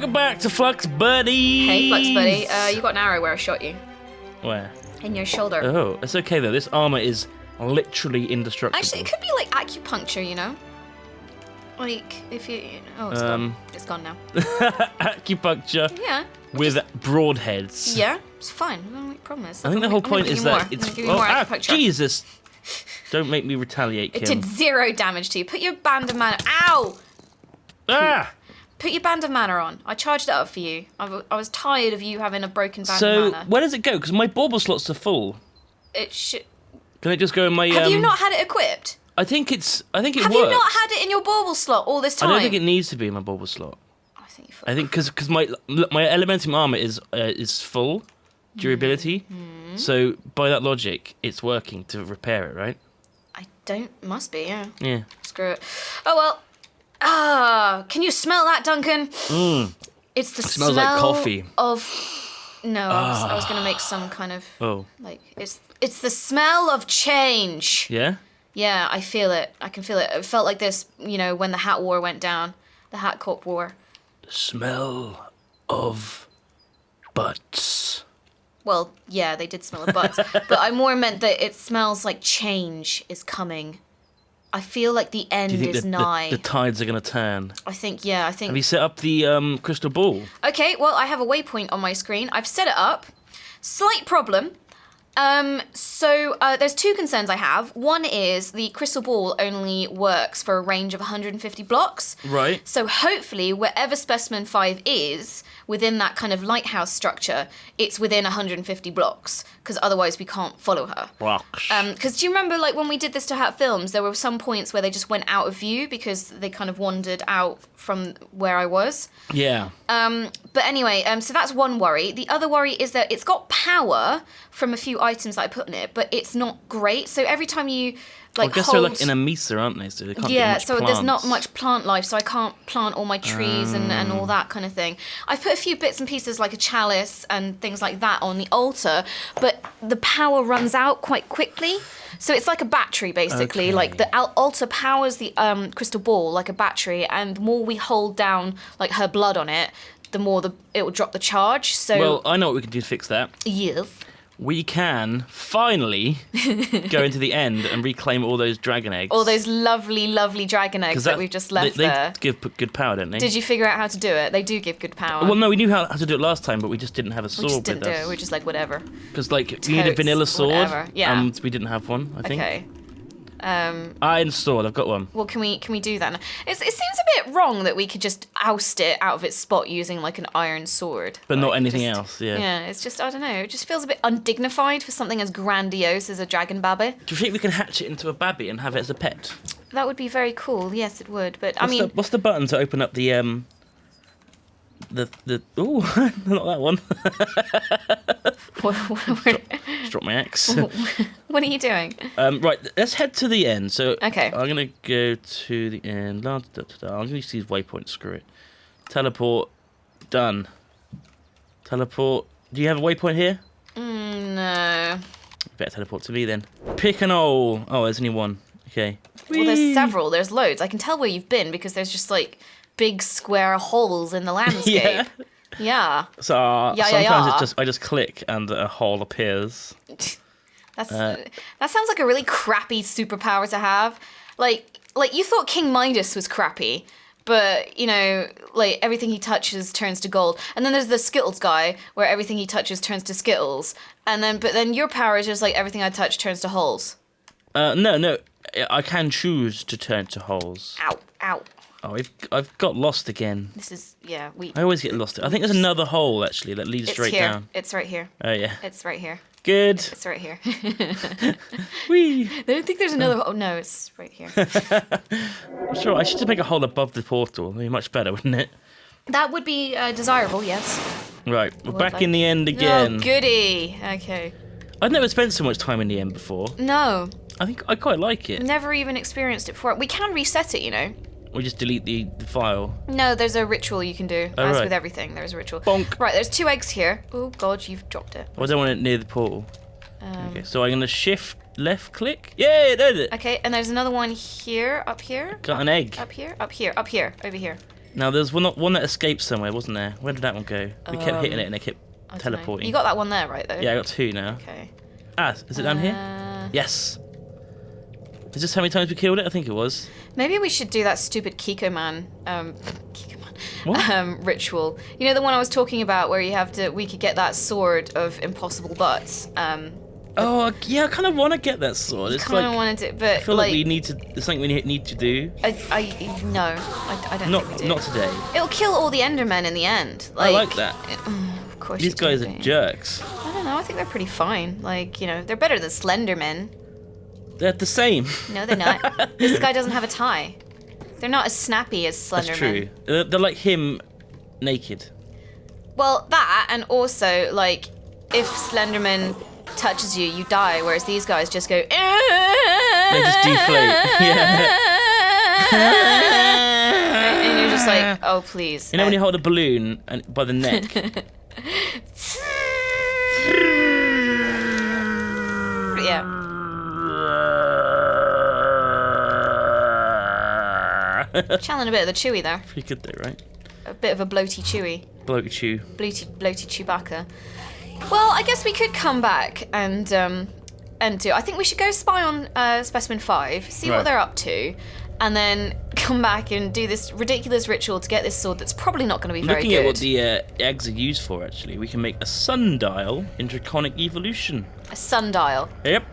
Welcome back to Flux Buddies. Hey, Flux Buddy. You got an arrow where I shot you. Where? In your shoulder. Oh, it's okay though. This armor is literally indestructible. Actually, it could be like acupuncture, you know? Like, if you... Oh, it's gone. It's gone now. Acupuncture. Yeah. With broadheads. Yeah, it's fine. I don't know what your problem is. I think the whole point is that it's... I'm gonna give you more acupuncture. Jesus! Don't make me retaliate, Kim. It did 0 damage to you. Put your band of mana... Ow! Ah! Put your band of mana on. I charged it up for you. I was tired of you having a broken band of So, mana. where does it go? Because my bauble slots are full. It should... Can it just go in my... Have you not had it equipped? I think it works. Have you not had it in your bauble slot all this time? I don't think it needs to be in my bauble slot. I think because my elementum armor is full durability, so by that logic, it's working to repair it, right? Must be, yeah. Yeah. Screw it. Oh well. Can you smell that, Duncan? It's the Smells smell like coffee. of. No, I was gonna make some kind of. Oh. Like it's the smell of change. Yeah. Yeah, I feel it. I can feel it. It felt like this, you know, when the Hat War went down, the Hat Corp War. The smell of butts. Well, yeah, they did smell of butts, but I more meant that it smells like change is coming. I feel like the end Do you think is nigh. The tides are going to turn? I think, yeah, Have you set up the crystal ball? Okay, well, I have a waypoint on my screen. I've set it up. Slight problem. So there's 2 concerns I have. One is the crystal ball only works for a range of 150 blocks. Right. So hopefully wherever Specimen 5 is, within that kind of lighthouse structure, it's within 150 blocks, because otherwise we can't follow her. Blocks. Because do you remember, like, when we did this to Hat Films, there were some points where they just went out of view because they kind of wandered out from where I was? Yeah. But anyway, so that's one worry. The other worry is that it's got power from a few items that I put in it, but it's not great. So every time you, like, I guess hold... they're like in a mesa, aren't they? So they can't yeah, get much so plants. there's not much plant life, so I can't plant all my trees and all that kind of thing. I've put a few bits and pieces like a chalice and things like that on the altar, but the power runs out quite quickly. So it's like a battery, basically. Okay. Like the altar powers the crystal ball like a battery, and the more we hold down like her blood on it, the more it will drop the charge. So Well, I know what we can do to fix that. yes. We can finally go into the end and reclaim all those dragon eggs. All those lovely, lovely dragon eggs that we've just left there. They give good power, don't they? Did you figure out how to do it? They do give good power. Well, no, we knew how to do it last time, but we just didn't have a sword we just didn't with do us. it. We were just like, whatever. Because, like, we need a vanilla sword, whatever. Yeah. and we didn't have one, I think. Okay. Iron sword, I've got one. Well, can we do that now? It seems a bit wrong that we could just oust it out of its spot using like an iron sword. But not Like, anything just- else, yeah. Yeah, it's just, I don't know, it just feels a bit undignified for something as grandiose as a dragon babby. Do you think we can hatch it into a babby and have it as a pet? That would be very cool, yes it would, but I mean... What's the button to open up the ooh, not that one. Just dropped my axe. What are you doing? Right, let's head to the end. So Okay. I'm gonna go to the end. I'm gonna use these waypoints. Screw it. Teleport. Done. Teleport. Do you have a waypoint here? No. Better teleport to me then. Pick an hole. Oh, there's only one. Okay. Well, there's several, there's loads. I can tell where you've been because there's just like big square holes in the landscape. Yeah. Yeah. So sometimes it's just I just click and a hole appears. That sounds like a really crappy superpower to have. Like you thought King Midas was crappy, but you know, like everything he touches turns to gold. And then there's the Skittles guy, where everything he touches turns to Skittles. But then your power is just like everything I touch turns to holes. No, I can choose to turn to holes. Ow, ow. Oh, I've got lost again. This is we. I always get lost. I think there's another hole actually that leads straight here. down. It's right here. Oh yeah. It's right here. Good. It's right here. Whee! I don't think there's another. Oh no, it's right here. Sure, I should just make a hole above the portal. That'd be much better, wouldn't it? That would be desirable, yes. Right, we're Would back like- in the end again. Oh, goody. Okay. I've never spent so much time in the end before. No, I think I quite like it. never even experienced it before. We can reset it, you know. We just delete the file. No, there's a ritual you can do. Oh, As right. with everything, there's a ritual. Bonk. Right, there's 2 eggs here. Oh god, you've dropped it. I don't want it near the portal. Okay, so I'm gonna shift left click. Yeah, there's it. Okay, and there's another one here, up here. Got an egg. Up here, up here, up here, over here. Now, there's one that escaped somewhere, wasn't there? Where did that one go? We kept hitting it and it kept teleporting. You got that one there, right, though? Yeah, I got 2 now. Okay. Is it down here? Yes. Is this how many times we killed it? I think it was. Maybe we should do that stupid Kiko Man, What? ritual. You know, the one I was talking about where we could get that sword of impossible butts. Oh, yeah, I kind of want to get that sword. It's Kind of wanted it, but I feel like we need to. It's something we need to do. I don't think we do. Not today. It'll kill all the Endermen in the end. I like that. Of course. These guys are jerks. I don't know. I think they're pretty fine. Like, you know, they're better than Slendermen. They're the same. No, they're not. This guy doesn't have a tie. They're not as snappy as Slenderman. That's true. They're like him, naked. Well, that, and also, like, if Slenderman touches you, you die, whereas these guys just go... They just deflate. Yeah. And you're just like, oh, please. You know when you hold a balloon and by the neck? Yeah. Channeling a bit of the Chewy there. Pretty good though, right? A bit of a bloaty Chewy. Bloaty chew. Bloaty Chewbacca. Well, I guess we could come back and do... I think we should go spy on Specimen 5, see what they're up to, and then come back and do this ridiculous ritual to get this sword that's probably not going to be very good. Looking at what the eggs are used for, actually, we can make a sundial in draconic evolution. A sundial. Yep.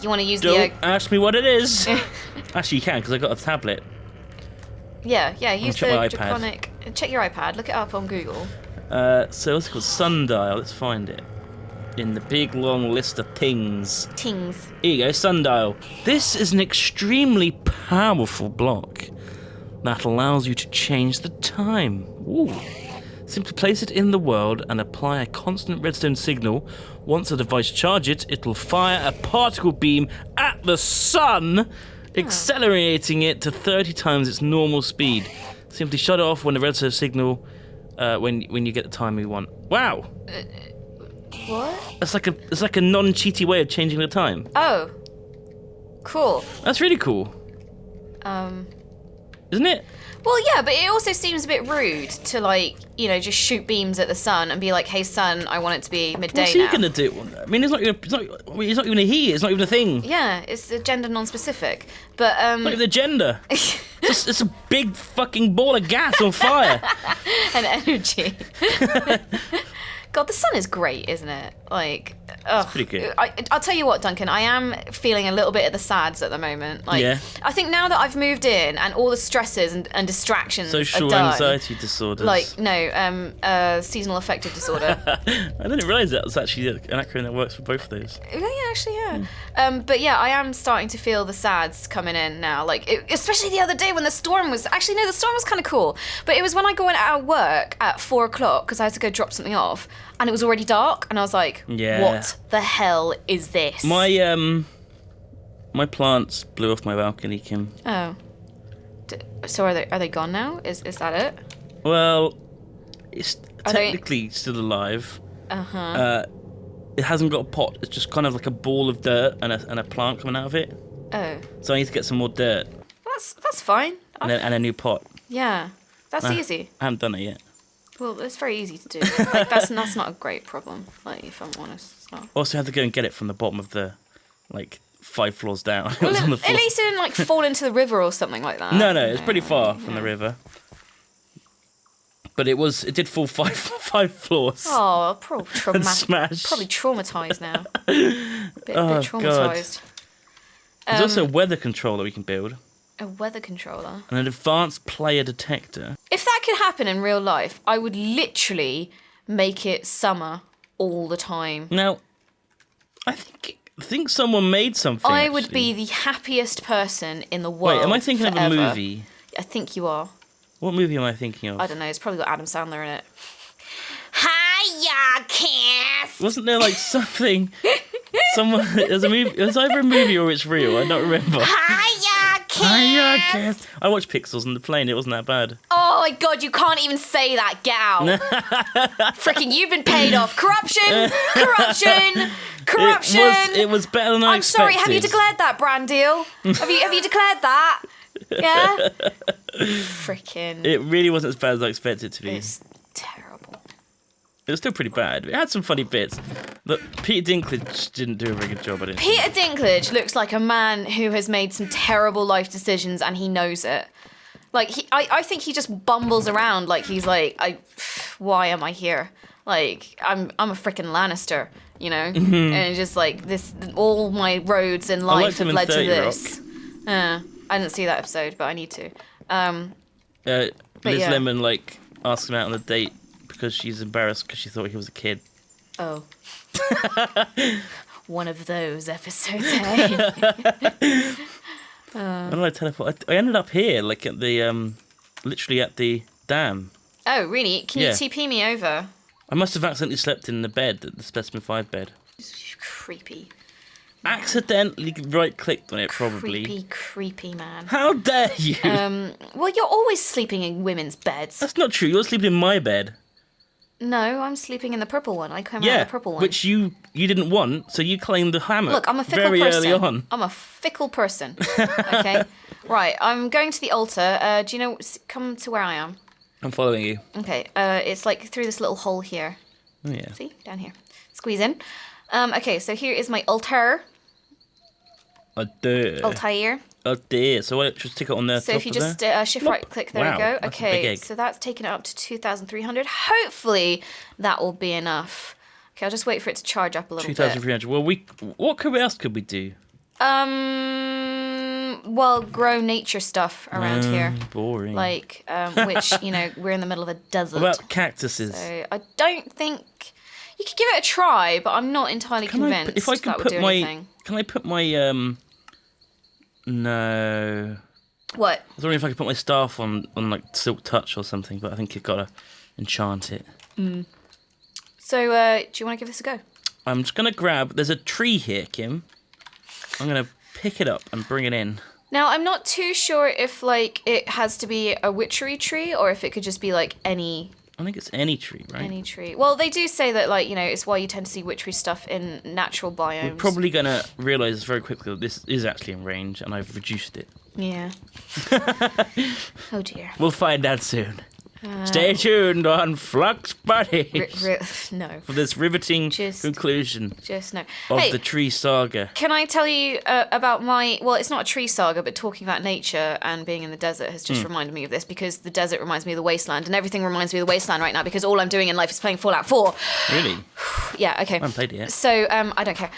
You want to use Don't the... ask me what it is. Actually, you can, because I got a tablet. Yeah, use check the my iPad. draconic... Check your iPad, look it up on Google. So what's it called? Sundial. Let's find it. In the big long list of things. Tings. Here you go, sundial. This is an extremely powerful block that allows you to change the time. Ooh. Simply place it in the world and apply a constant redstone signal. Once the device charges it, it'll fire a particle beam at the sun, accelerating it to 30 times its normal speed. Simply shut it off when the redstone signal, when you get the time you want. Wow. What? It's like a non-cheaty way of changing the time. Oh. Cool. That's really cool. Isn't it? Well, yeah, but it also seems a bit rude to, like, you know, just shoot beams at the sun and be like, "Hey, sun, I want it to be midday What's he now." gonna do? I mean, it's not even a he. It's not even a thing. Yeah, it's gender non-specific, but Look at the gender. It's a big fucking ball of gas on fire. and energy. God, the sun is great, isn't it? Like, ugh. It's pretty good. I'll tell you what, Duncan, I am feeling a little bit of the sads at the moment. Like, Yeah. I think now that I've moved in and all the stresses and distractions Social are done, anxiety disorders. like, no, seasonal affective disorder. I didn't realise that was actually an acronym that works for both of those. Yeah, actually, yeah. But yeah, I am starting to feel the sads coming in now. Like, especially the other day when the storm was... Actually, no, the storm was kind of cool. But it was when I went out of work at 4 o'clock because I had to go drop something off. And it was already dark. And I was like, Yeah. what the hell is this? My plants blew off my balcony, Kim. Oh. So are they gone now? Is that it? Well, it's Are they- technically still alive. Uh-huh. It hasn't got a pot. It's just kind of like a ball of dirt and a plant coming out of it. Oh. So I need to get some more dirt That's fine. and a new pot. Yeah. That's easy. I haven't done it yet. Well, it's very easy to do. Like, that's not a great problem, like, if I'm honest. It's not. Also, I had to go and get it from the bottom of the, 5 floors down. It Well, was on the at floor. least it didn't, like, fall into the river or something like that. No, it's pretty far from the river. But it did fall 5 floors. Oh, probably smashed. Probably traumatized now. Bit traumatized. There's also a weather controller we can build. A weather controller. And an advanced player detector. If that could happen in real life, I would literally make it summer all the time. Now, I think someone made something. I would actually. be the happiest person in the world. Wait, am I thinking forever. of a movie? I think you are. What movie am I thinking of? I don't know. It's probably got Adam Sandler in it. Hiya, Cass. Wasn't there like something? There's a movie. It was either a movie or it's real. I don't remember. Hiya, Cass. Hiya, Cass. I watched Pixels on the plane. It wasn't that bad. Oh my God, you can't even say that, gal. Freaking, you've been paid off. Corruption. It was better than I expected. I'm sorry. Have you declared that brand deal? Have you declared that? Yeah? Freaking. It really wasn't as bad as I expected it to be. It's terrible. It was still pretty bad. It had some funny bits. Look, Peter Dinklage didn't do a very good job, I didn't think. Peter Dinklage looks like a man who has made some terrible life decisions and he knows it. Like, I think he just bumbles around like he's like, why am I here? Like, I'm a freaking Lannister, you know? Mm-hmm. And it's just like, all my roads in life have led to this. I didn't see that episode, but I need to. Liz yeah. Lemon, like, asked him out on a date because she's embarrassed because she thought he was a kid. Oh. One of those episodes, eh? When did I teleport? I ended up here, like at the, literally at the dam. Oh, really? Can you Yeah. TP me over? I must have accidentally slept in the bed, the Specimen 5 bed. Creepy. Accidentally right-clicked on it, probably. Creepy man. How dare you? Well, you're always sleeping in women's beds. That's not true. You're sleeping in my bed. No, I'm sleeping in the purple one. I came out of the purple one. Which you didn't want, so you claimed the hammock. Look, I'm a fickle very person. early on. I'm a fickle person. Okay? Right, I'm going to the altar. Do you know... Come to where I am. I'm following you. Okay, it's like through this little hole here. Oh, yeah. See? Down here. Squeeze in. Okay, so here is my altar. Oh, dear. Altair. Oh, dear. So why just stick it on the So top if you of just there? shift right click, there Wow, we go. that's a big Okay, egg. so that's taken it up to 2,300. Hopefully that will be enough. Okay, I'll just wait for it to charge up a little bit. 2,300. Well, what else could we do? Well, grow nature stuff around here. Boring. Like, which, you know, we're in the middle of a desert. What about cactuses? So I don't think... You could give it a try, but I'm not entirely convinced if I could that would put do my, anything. Can I put my No. What? I was wondering if I could put my staff on like Silk Touch or something, but I think you've got to enchant it. So, do you want to give this a go? I'm just gonna grab. There's a tree here, Kim. I'm gonna pick it up and bring it in. Now, I'm not too sure if, like, it has to be a witchery tree or if it could just be, like, any I think it's any tree, right? Any tree. Well, they do say that, like, you know, it's why you tend to see witchery stuff in natural biomes. We're probably gonna realise very quickly that this is actually in range, and I've reduced it. Yeah. Oh dear. We'll find out soon. Stay tuned on Flux Buddies No. for this riveting Just- conclusion Just no. of Hey, the tree saga. can I tell you about my... Well, it's not a tree saga, but talking about nature and being in the desert has just reminded me of this, because the desert reminds me of the wasteland, and everything reminds me of the wasteland right now, because all I'm doing in life is playing Fallout 4. Really? Yeah, okay. I haven't played it yet. So, I don't care.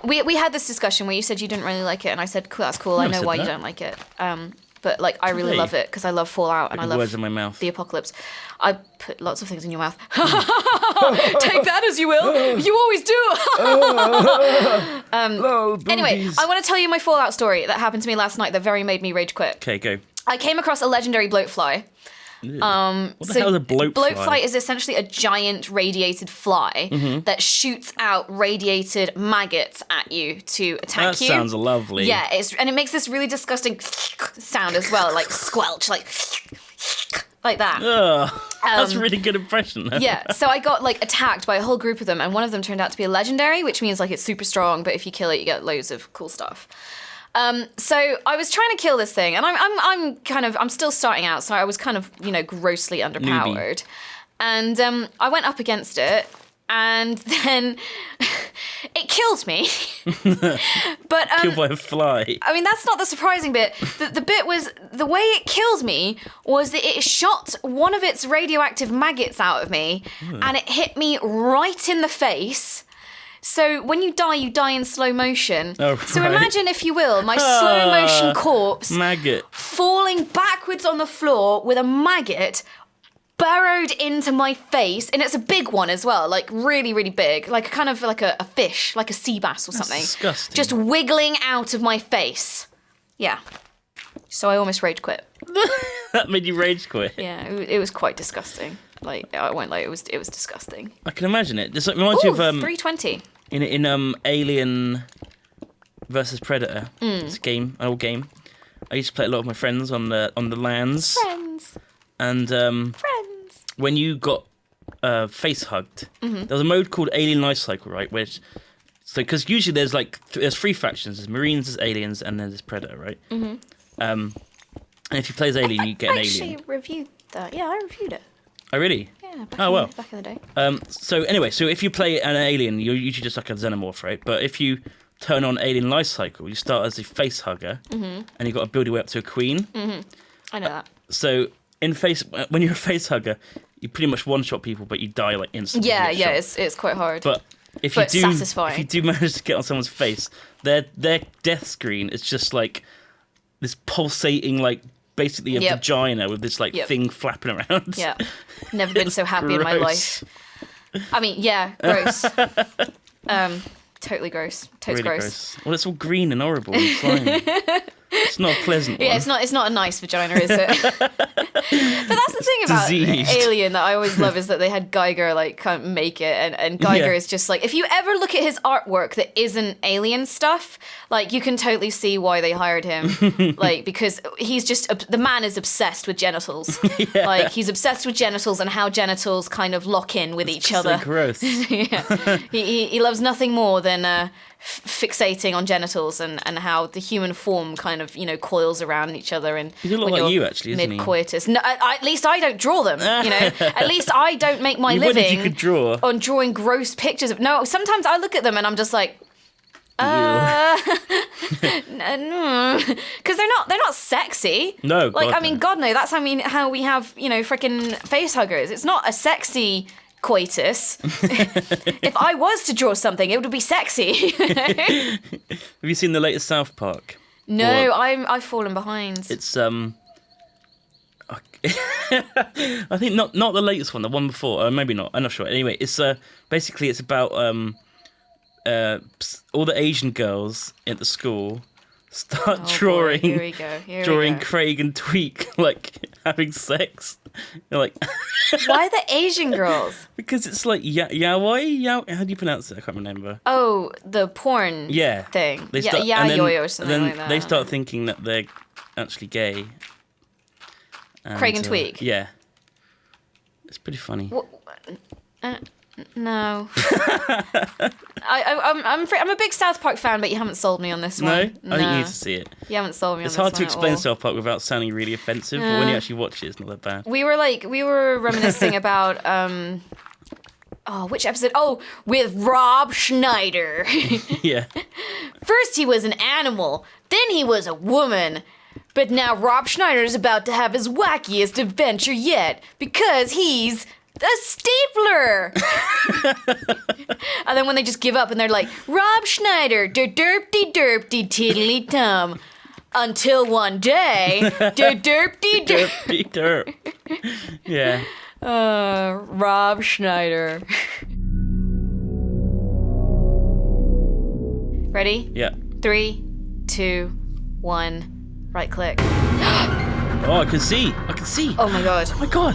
We had this discussion where you said you didn't really like it, and I said, cool, that's cool, I Never know said why you that. don't like it. But, like, I really Hey. love it, because I love Fallout, and I Putting love words in my mouth. the apocalypse. I put lots of things in your mouth. Take that as you will. You always do. Anyway, I want to tell you my Fallout story that happened to me last night that very made me rage quit. Okay, go. I came across a legendary bloatfly. What the hell is a bloatfly? Bloatfly is essentially a giant radiated fly that shoots out radiated maggots at you to attack That you. sounds lovely. Yeah, and it makes this really disgusting sound as well, like squelch, like that. Ugh, that's a really good impression. Yeah, so I got like attacked by a whole group of them, and one of them turned out to be a legendary, which means like it's super strong, but if you kill it, you get loads of cool stuff. So I was trying to kill this thing, and I'm still starting out, so I was kind of, you know, grossly underpowered. And I went up against it, and then it killed me. But Killed by a fly. I mean, that's not the surprising bit. The bit was, the way it killed me was that it shot one of its radioactive maggots out of me, and it hit me right in the face. So when you die in slow motion. Oh, So right. imagine, if you will, my slow motion corpse Maggot. falling backwards on the floor with a maggot burrowed into my face, and it's a big one as well, like really, really big, like kind of like a fish, like a sea bass or something. disgusting. Just wiggling out of my face. Yeah. So I almost rage quit. That made you rage quit. Yeah, it was quite disgusting. Like, I won't lie, it was disgusting. I can imagine it. This reminds Ooh, you of 320. in Alien versus Predator. This game, an old game. I used to play a lot with my friends on the lands. Friends. And Friends. when you got face hugged, there was a mode called Alien Life Cycle, right? Which, so because usually there's like there's three factions: there's Marines, there's Aliens, and then there's Predator, right? And if you play as alien, you get an I actually alien. reviewed that. Yeah, I reviewed it. Oh, really? Yeah, back in the day. So anyway, so if you play an alien, you're usually just like a xenomorph, right? But if you turn on alien life cycle, you start as a face hugger, and you've got to build your way up to a queen. I know that. So when you're a face hugger, you pretty much one-shot people, but you die like instantly. Yeah, you get yeah, shot. it's quite hard. But if But you do, satisfying. if you do manage to get on someone's face, their death screen is just like this pulsating, like basically a Yep. vagina with this like Yep. thing flapping around. Yeah, never been so happy in my life. I mean, yeah, gross. Totally gross. Totes Really gross. Well, it's all green and horrible and slimy. It's not a pleasant one. Yeah, it's not a nice vagina, is it? But that's the thing about Diseased. Alien that I always love is that they had Geiger like kind of make it, and Geiger Yeah. is just like, if you ever look at his artwork that isn't Alien stuff, like you can totally see why they hired him, like because he's just the man is obsessed with genitals, like he's obsessed with genitals and how genitals kind of lock in with each other. So gross. Yeah. He loves nothing more than fixating on genitals and how the human form kind of, coils around each other. And He look when like you're you, actually, doesn't he? mid-coitus. No, at least I don't draw them, At least I don't make my You would if living you could draw. on drawing gross pictures of... No, sometimes I look at them and I'm just like... Because they're not sexy. No, like God, I mean, no. God no. That's how we have frickin' face huggers. It's not a sexy coitus. If I was to draw something, it would be sexy. Have you seen the latest South Park? No, Or- I've fallen behind. It's I think not the latest one, the one before. Maybe not. I'm not sure. Anyway, it's basically it's about all the Asian girls at the school start Oh, boy, drawing here we go. Here drawing we go. Craig and Tweak like having sex. You're like Why the Asian girls? because it's like yaoi. How do you pronounce it? I can't remember. Oh, the porn Yeah. thing. They start, Yeah, and then- yo-yo or something then like that. They start thinking that they're actually gay. Craig and Tweak? Yeah. It's pretty funny. No. I'm a big South Park fan, but you haven't sold me on this No? one. I think you need to see it. You haven't sold me It's on hard this to one at explain all. South Park without sounding really offensive, but when you actually watch it, it's not that bad. We were reminiscing about which episode? Oh, with Rob Schneider. Yeah. First he was an animal, then he was a woman. But now Rob Schneider is about to have his wackiest adventure yet because he's a stapler. And then when they just give up and they're like, Rob Schneider, derpty derpty tiddly tum. Until one day, derpty derp. Derpy derp. Yeah. Rob Schneider. Ready? Yeah. 3, 2, 1. Right click. Oh, I can see. Oh my god. Oh my god.